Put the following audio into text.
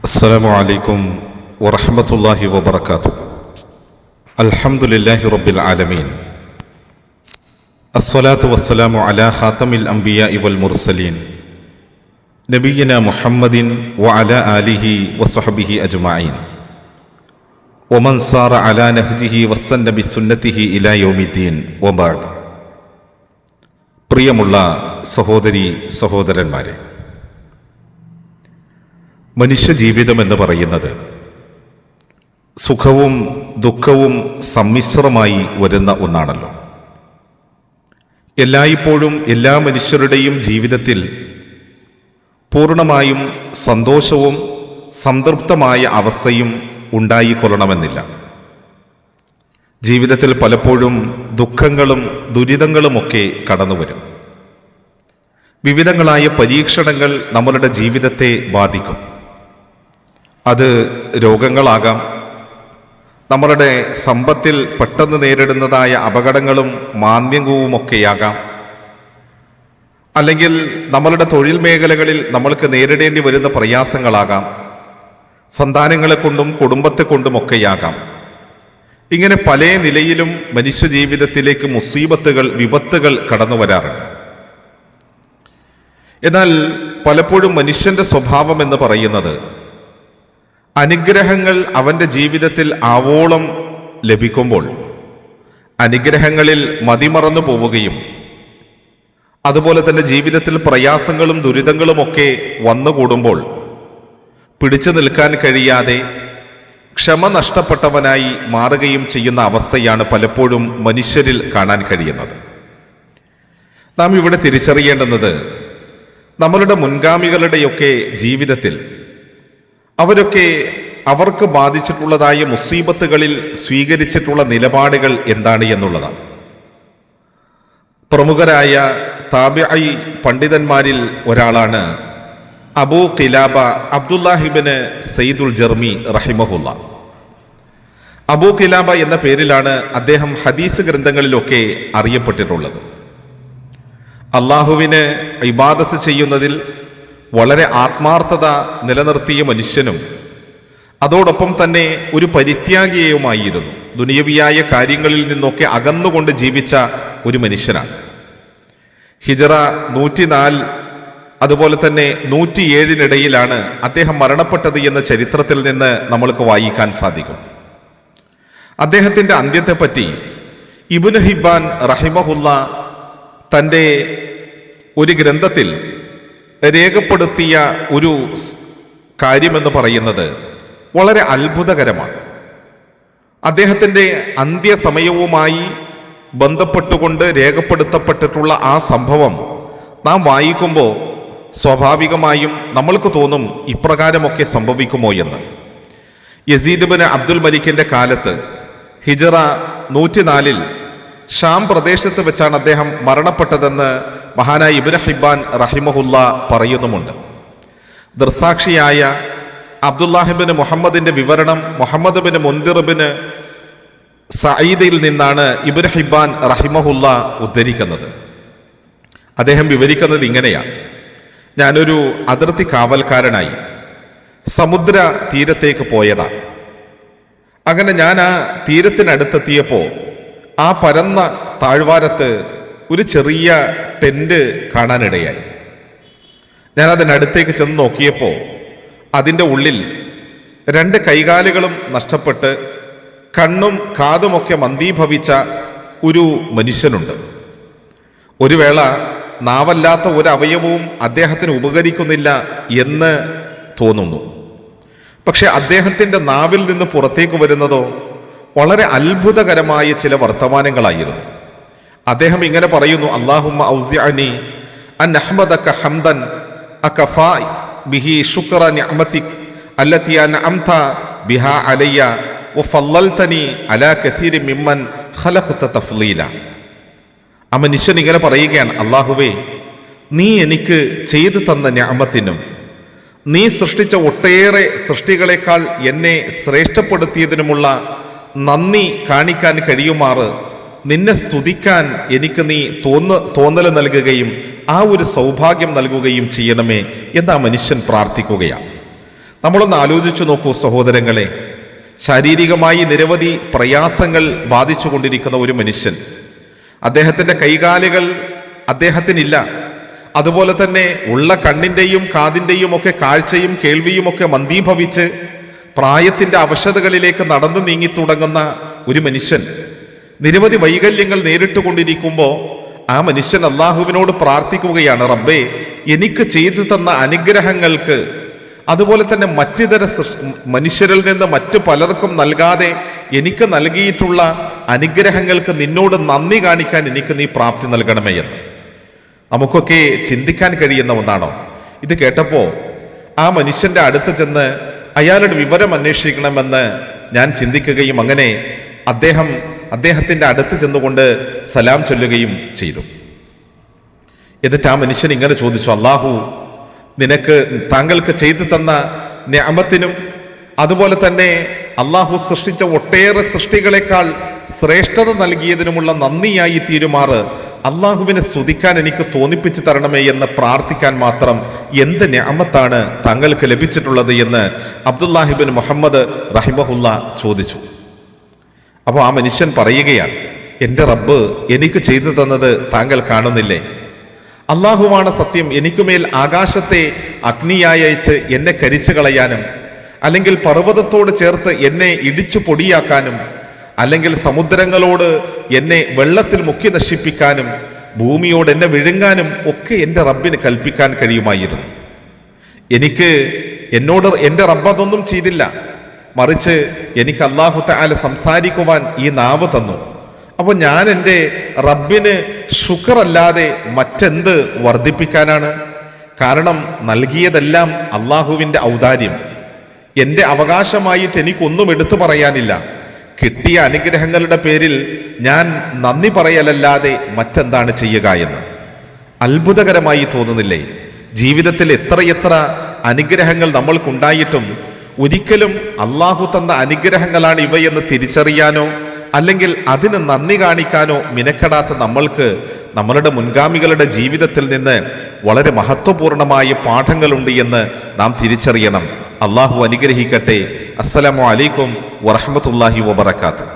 السلام عليكم ورحمة الله وبركاته. الحمد لله رب العالمين. الصلاة والسلام على خاتم الأنبياء والمرسلين نبينا محمد وعلى آله وصحبه أجمعين ومن سار على نهجه واستنى بسنته إلى يوم الدين وبعد. പ്രിയമുള്ള സഹോദരി സഹോദരന്മാരെ, മനുഷ്യജീവിതം എന്ന് പറയുന്നത് സുഖവും ദുഃഖവും സമ്മിശ്രമായി വരുന്ന ഒന്നാണല്ലോ. എല്ലായ്പ്പോഴും എല്ലാ മനുഷ്യരുടെയും ജീവിതത്തിൽ പൂർണ്ണമായും സന്തോഷവും സംതൃപ്തമായ അവസ്ഥയും ഉണ്ടായിക്കൊള്ളണമെന്നില്ല. ജീവിതത്തിൽ പലപ്പോഴും ദുഃഖങ്ങളും ദുരിതങ്ങളുമൊക്കെ കടന്നുവരും. വിവിധങ്ങളായ പരീക്ഷണങ്ങൾ നമ്മളുടെ ജീവിതത്തെ ബാധിക്കും. അത് രോഗങ്ങളാകാം, നമ്മളുടെ സമ്പത്തിൽ പെട്ടെന്ന് നേരിടുന്നതായ അപകടങ്ങളും മാന്ദ്യവുമൊക്കെയാകാം, അല്ലെങ്കിൽ നമ്മളുടെ തൊഴിൽ മേഖലകളിൽ നമ്മൾക്ക് നേരിടേണ്ടി വരുന്ന പ്രയാസങ്ങളാകാം, സന്താനങ്ങളെ കൊണ്ടും കുടുംബത്തെ കൊണ്ടുമൊക്കെയാകാം. ഇങ്ങനെ പല നിലയിലും മനുഷ്യജീവിതത്തിലേക്ക് മുസീബത്തുകൾ, വിപത്തുകൾ കടന്നു വരാറുണ്ട്. എന്നാൽ പലപ്പോഴും മനുഷ്യന്റെ സ്വഭാവം എന്ന് പറയുന്നത് അനുഗ്രഹങ്ങൾ അവൻ്റെ ജീവിതത്തിൽ ആവോളം ലഭിക്കുമ്പോൾ അനുഗ്രഹങ്ങളിൽ മതിമറന്നു പോവുകയും അതുപോലെ തന്നെ ജീവിതത്തിൽ പ്രയാസങ്ങളും ദുരിതങ്ങളുമൊക്കെ വന്നുകൂടുമ്പോൾ പിടിച്ചു നിൽക്കാൻ കഴിയാതെ ക്ഷമ നഷ്ടപ്പെട്ടവനായി മാറുകയും ചെയ്യുന്ന അവസ്ഥയാണ് പലപ്പോഴും മനുഷ്യരിൽ കാണാൻ കഴിയുന്നത്. നാം ഇവിടെ തിരിച്ചറിയേണ്ടുന്നത് നമ്മളുടെ മുൻഗാമികളുടെയൊക്കെ ജീവിതത്തിൽ അവരൊക്കെ അവർക്ക് ബാധിച്ചിട്ടുള്ളതായ മുസീബത്തുകളിൽ സ്വീകരിച്ചിട്ടുള്ള നിലപാടുകൾ എന്താണ് എന്നുള്ളതാണ്. പ്രമുഖരായ താബിഈ പണ്ഡിതന്മാരിൽ ഒരാളാണ് അബൂ ഖിലാബ അബ്ദുല്ലാഹിബ്ന് സയ്യിദുൽ ജർമി റഹിമഹുല്ല. അബൂ ഖിലാബ എന്ന പേരിലാണ് അദ്ദേഹം ഹദീസ് ഗ്രന്ഥങ്ങളിലൊക്കെ അറിയപ്പെട്ടിട്ടുള്ളത്. അള്ളാഹുവിന് ഇബാദത്ത് ചെയ്യുന്നതിൽ വളരെ ആത്മാർത്ഥത നിലനിർത്തിയ മനുഷ്യനും അതോടൊപ്പം തന്നെ ഒരു പരിത്യാഗിയുമായിരുന്നു. ദുനിയവിയായ കാര്യങ്ങളിൽ നിന്നൊക്കെ അകന്നുകൊണ്ട് ജീവിച്ച ഒരു മനുഷ്യനാണ്. ഹിജറ 104 അതുപോലെ തന്നെ 107 അദ്ദേഹം മരണപ്പെട്ടത് എന്ന ചരിത്രത്തിൽ നിന്ന് നമ്മൾക്ക് വായിക്കാൻ സാധിക്കും. അദ്ദേഹത്തിൻ്റെ അന്ത്യത്തെപ്പറ്റി ഇബ്നു ഹിബ്ബാൻ റഹിമഹുല്ല തൻ്റെ ഒരു ഗ്രന്ഥത്തിൽ രേഖപ്പെടുത്തിയ ഒരു കാര്യമെന്ന് പറയുന്നത് വളരെ അത്ഭുതകരമാണ്. അദ്ദേഹത്തിൻ്റെ അന്ത്യസമയവുമായി ബന്ധപ്പെട്ടുകൊണ്ട് രേഖപ്പെടുത്തപ്പെട്ടിട്ടുള്ള ആ സംഭവം നാം വായിക്കുമ്പോൾ സ്വാഭാവികമായും നമ്മൾക്ക് തോന്നും ഇപ്രകാരമൊക്കെ സംഭവിക്കുമോ എന്ന്. യസീദ് ബിൻ അബ്ദുൽ മലിക്കിൻ്റെ കാലത്ത് ഹിജറ 104 ഷാം പ്രദേശത്ത് വെച്ചാണ് അദ്ദേഹം മരണപ്പെട്ടതെന്ന് മഹാനായ ഇബ്നു ഹിബ്ബാൻ റഹിമഹുല്ല പറയുന്നുമുണ്ട്. ദൃസാക്ഷിയായ അബ്ദുല്ലാഹിബ്ന് മുഹമ്മദിന്റെ വിവരണം മുഹമ്മദ് ബിൻ മുൻദിർ ബിൻ സഈദിൽ നിന്നാണ് ഇബ്നു ഹിബ്ബാൻ റഹിമഹുല്ല ഉദ്ധരിക്കുന്നത്. അദ്ദേഹം വിവരിക്കുന്നത് ഇങ്ങനെയാണ്: ഞാനൊരു അതിർത്തി കാവൽക്കാരനായി സമുദ്ര തീരത്തേക്ക് പോയതാണ്. അങ്ങനെ ഞാൻ ആ തീരത്തിനടുത്തെത്തിയപ്പോൾ ആ പരന്ന താഴ്വാരത്ത് ഒരു ചെറിയ ടെന്റ് കാണാനിടയായി. ഞാൻ അതിനടുത്തേക്ക് ചെന്ന് നോക്കിയപ്പോൾ അതിൻ്റെ ഉള്ളിൽ 2 കൈകാലുകളും നഷ്ടപ്പെട്ട് കണ്ണും കാതുമൊക്കെ മന്ദീഭവിച്ച ഒരു മനുഷ്യനുണ്ട്. ഒരു വേള നാവല്ലാത്ത ഒരു അവയവവും അദ്ദേഹത്തിന് ഉപകരിക്കുന്നില്ല എന്ന് തോന്നുന്നു. പക്ഷെ അദ്ദേഹത്തിൻ്റെ നാവിൽ നിന്ന് പുറത്തേക്ക് വരുന്നതോ വളരെ അത്ഭുതകരമായ ചില വർത്തമാനങ്ങളായിരുന്നു. അദ്ദേഹം ഇങ്ങനെ പറയുന്നു: അല്ലാഹുമ്മ ഔസിഅനി അൻ അഹ്മദക ഹംദൻ അകഫാ ബിഹി ശുക്ര നിഅമതിക അല്ലതി അൻഅംത ബിഹാ അലയ്യ വഫല്ലൽതനി അലാ കസീരി മിമ്മൻ ഖലഖത തഫ്ളീല. ആ മനുഷ്യൻ ഇങ്ങനെ പറയുകയാണ്: അല്ലാഹുവേ, നീ എനിക്ക് ചെയ്തു തന്ന നിഅമത്തിനും നീ സൃഷ്ടിച്ച ഒട്ടേറെ സൃഷ്ടികളെക്കാൾ എന്നെ ശ്രേഷ്ഠപ്പെടുത്തിയതിനുമുള്ള നന്ദി കാണിക്കാൻ കഴിയുമാറ് നിന്നെ സ്തുതിക്കാൻ എനിക്ക് നീ തോന്നൽ നൽകുകയും ആ ഒരു സൗഭാഗ്യം നൽകുകയും ചെയ്യണമേ എന്ന് ആ മനുഷ്യൻ പ്രാർത്ഥിക്കുകയാണ്. നമ്മളൊന്ന് ആലോചിച്ചു നോക്കൂ സഹോദരങ്ങളെ, ശാരീരികമായി നിരവധി പ്രയാസങ്ങൾ ബാധിച്ചു കൊണ്ടിരിക്കുന്ന ഒരു മനുഷ്യൻ, അദ്ദേഹത്തിൻ്റെ കൈകാലുകൾ അദ്ദേഹത്തിനില്ല, അതുപോലെ തന്നെ ഉള്ള കണ്ണിൻ്റെയും കാതിൻ്റെയും ഒക്കെ കാഴ്ചയും കേൾവിയും ഒക്കെ മന്ദീഭവിച്ച് പ്രായത്തിൻ്റെ അവശതകളിലേക്ക് നടന്നു നീങ്ങി തുടങ്ങുന്ന ഒരു മനുഷ്യൻ നിരവധി വൈകല്യങ്ങൾ നേരിട്ടുകൊണ്ടിരിക്കുമ്പോൾ ആ മനുഷ്യൻ അള്ളാഹുവിനോട് പ്രാർത്ഥിക്കുകയാണ്, റബ്ബേ, എനിക്ക് ചെയ്തു തന്ന അനുഗ്രഹങ്ങൾക്ക്, അതുപോലെ തന്നെ മറ്റിതര മനുഷ്യരിൽ നിന്ന് മറ്റു പലർക്കും നൽകാതെ എനിക്ക് നൽകിയിട്ടുള്ള അനുഗ്രഹങ്ങൾക്ക് നിന്നോട് നന്ദി കാണിക്കാൻ എനിക്ക് നീ പ്രാപ്തി നൽകണമേ എന്ന്. നമുക്കൊക്കെ ചിന്തിക്കാൻ കഴിയുന്ന ഒന്നാണോ? ഇത് കേട്ടപ്പോൾ ആ മനുഷ്യന്റെ അടുത്ത് ചെന്ന് അയാളുടെ വിവരം അന്വേഷിക്കണമെന്ന് ഞാൻ ചിന്തിക്കുകയും അങ്ങനെ അദ്ദേഹത്തിന്റെ അടുത്ത് ചെന്നുകൊണ്ട് സലാം ചൊല്ലുകയും ചെയ്തു. എന്നിട്ട് ആ മനുഷ്യൻ ഇങ്ങനെ ചോദിച്ചു, അല്ലാഹു താങ്കൾക്ക് ചെയ്തു തന്ന നിഅമത്തിനും അതുപോലെ തന്നെ അള്ളാഹു സൃഷ്ടിച്ച ഒട്ടേറെ സൃഷ്ടികളെക്കാൾ ശ്രേഷ്ഠത നൽകിയതിനുമുള്ള നന്ദിയായി തീരുമാറ് അള്ളാഹുവിനെ സ്തുതിക്കാൻ എനിക്ക് തോന്നിപ്പിച്ചു തരണമേ എന്ന് പ്രാർത്ഥിക്കാൻ മാത്രം എന്ത് നിഅമത്താണ് താങ്കൾക്ക് ലഭിച്ചിട്ടുള്ളത് എന്ന് അബ്ദുല്ലാഹിബിൻ മുഹമ്മദ് റഹിമഹുല്ല ചോദിച്ചു. അപ്പോൾ ആ മനുഷ്യൻ പറയുകയാണ്, എൻ്റെ റബ്ബ് എനിക്ക് ചെയ്തു തന്നത് താങ്കൾ കാണുന്നില്ലേ? അള്ളാഹുവാണ് സത്യം. എനിക്കുമേൽ ആകാശത്തെ അഗ്നിയായച്ച് എന്നെ കരിച്ചു കളയാനും, അല്ലെങ്കിൽ പർവ്വതത്തോട് ചേർത്ത് എന്നെ ഇടിച്ചു പൊടിയാക്കാനും, അല്ലെങ്കിൽ സമുദ്രങ്ങളോട് എന്നെ വെള്ളത്തിൽ മുക്കി നശിപ്പിക്കാനും, ഭൂമിയോട് എന്നെ വിഴുങ്ങാനും ഒക്കെ എൻ്റെ റബ്ബിന് കൽപ്പിക്കാൻ കഴിയുമായിരുന്നു. എന്നോട് എൻ്റെ റബ്ബ് അതൊന്നും ചെയ്തില്ല. മറിച്ച് എനിക്ക് അല്ലാഹു തആല സംസാരിക്കുവാൻ ഈ നാവ് തന്നു. അപ്പോൾ ഞാൻ എൻ്റെ റബ്ബിന് ശുക്റല്ലാതെ മറ്റെന്ത് വർദ്ധിപ്പിക്കാനാണ്? കാരണം നൽകിയതെല്ലാം അള്ളാഹുവിൻ്റെ ഔദാര്യം. എൻ്റെ അവകാശമായിട്ട് എനിക്കൊന്നും എടുത്തു പറയാനില്ല. കിട്ടിയ അനുഗ്രഹങ്ങളുടെ പേരിൽ ഞാൻ നന്ദി പറയലല്ലാതെ മറ്റെന്താണ് ചെയ്യുക എന്ന് അത്ഭുതകരമായി തോന്നുന്നില്ലേ? ജീവിതത്തിൽ എത്രയെത്ര അനുഗ്രഹങ്ങൾ നമ്മൾക്കുണ്ടായിട്ടും ഒരിക്കലും അള്ളാഹു തന്ന അനുഗ്രഹങ്ങളാണ് ഇവയെന്ന് തിരിച്ചറിയാനോ അല്ലെങ്കിൽ അതിന് നന്ദി കാണിക്കാനോ മിനക്കെടാത്ത നമ്മൾക്ക് നമ്മളുടെ മുൻഗാമികളുടെ ജീവിതത്തിൽ നിന്ന് വളരെ മഹത്വപൂർണമായ പാഠങ്ങളുണ്ട് എന്ന് നാം തിരിച്ചറിയണം. അള്ളാഹു അനുഗ്രഹിക്കട്ടെ. അസ്സലാമു അലൈക്കും വറഹ്മത്തുള്ളാഹി വബറകാതുഹു.